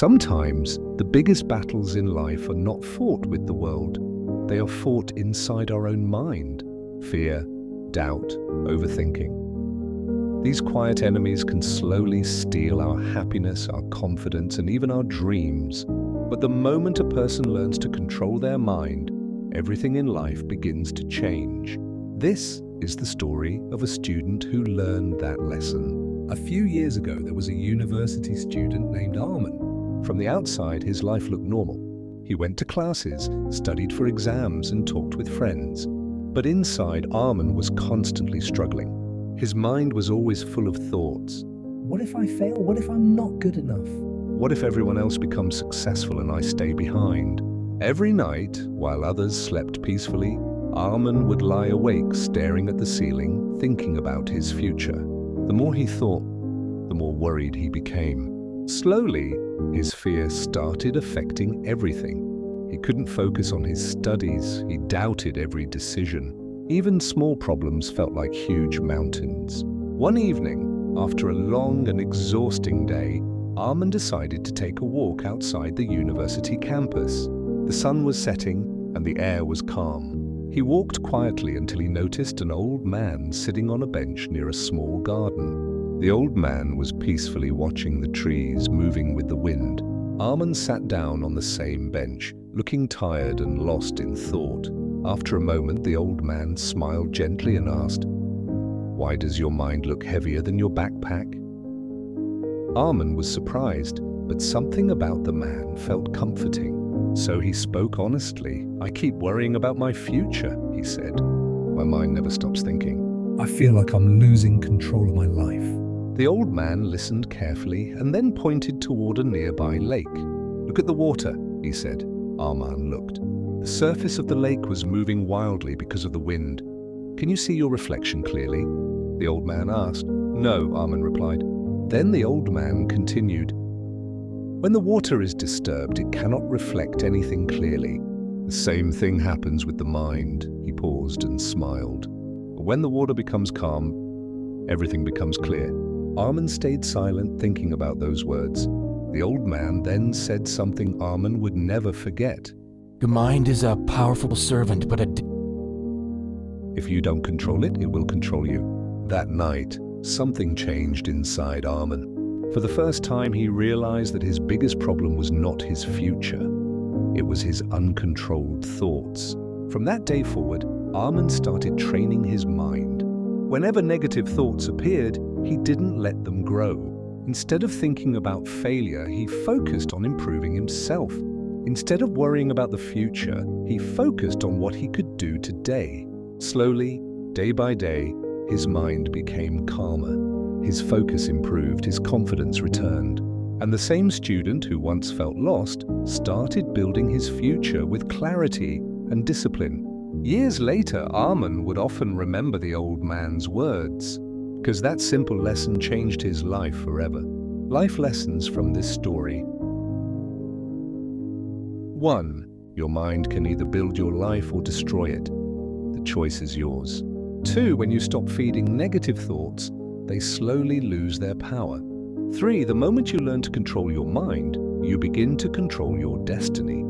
Sometimes the biggest battles in life are not fought with the world. They are fought inside our own mind. Fear, doubt, overthinking. These quiet enemies can slowly steal our happiness, our confidence, and even our dreams. But the moment a person learns to control their mind, everything in life begins to change. This is the story of a student who learned that lesson. A few years ago, there was a university student named Armin. From the outside, his life looked normal. He went to classes, studied for exams, and talked with friends. But inside, Armin was constantly struggling. His mind was always full of thoughts. What if I fail? What if I'm not good enough? What if everyone else becomes successful and I stay behind? Every night, while others slept peacefully, Armin would lie awake staring at the ceiling, thinking about his future. The more he thought, the more worried he became. Slowly, his fear started affecting everything. He couldn't focus on his studies, he doubted every decision. Even small problems felt like huge mountains. One evening, after a long and exhausting day, Armin decided to take a walk outside the university campus. The sun was setting and the air was calm. He walked quietly until he noticed an old man sitting on a bench near a small garden. The old man was peacefully watching the trees moving with the wind. Armin sat down on the same bench, looking tired and lost in thought. After a moment, the old man smiled gently and asked, "Why does your mind look heavier than your backpack?" Armin was surprised, but something about the man felt comforting. So he spoke honestly. "I keep worrying about my future," he said. "My mind never stops thinking. I feel like I'm losing control of my life." The old man listened carefully and then pointed toward a nearby lake. "Look at the water," he said. Armin looked. The surface of the lake was moving wildly because of the wind. "Can you see your reflection clearly?" the old man asked. "No," Armin replied. Then the old man continued, "When the water is disturbed, it cannot reflect anything clearly. The same thing happens with the mind." He paused and smiled. "But when the water becomes calm, everything becomes clear." Armin stayed silent, thinking about those words. The old man then said something Armin would never forget. "Your mind is a powerful servant, but If you don't control it, it will control you." That night, something changed inside Armin. For the first time, he realized that his biggest problem was not his future. It was his uncontrolled thoughts. From that day forward, Armin started training his mind. Whenever negative thoughts appeared, he didn't let them grow. Instead of thinking about failure, he focused on improving himself. Instead of worrying about the future, he focused on what he could do today. Slowly, day by day, his mind became calmer. His focus improved, his confidence returned. And the same student who once felt lost started building his future with clarity and discipline. Years later, Armin would often remember the old man's words, because that simple lesson changed his life forever. Life lessons from this story. 1. Your mind can either build your life or destroy it. The choice is yours. 2. When you stop feeding negative thoughts, they slowly lose their power. 3. The moment you learn to control your mind, you begin to control your destiny.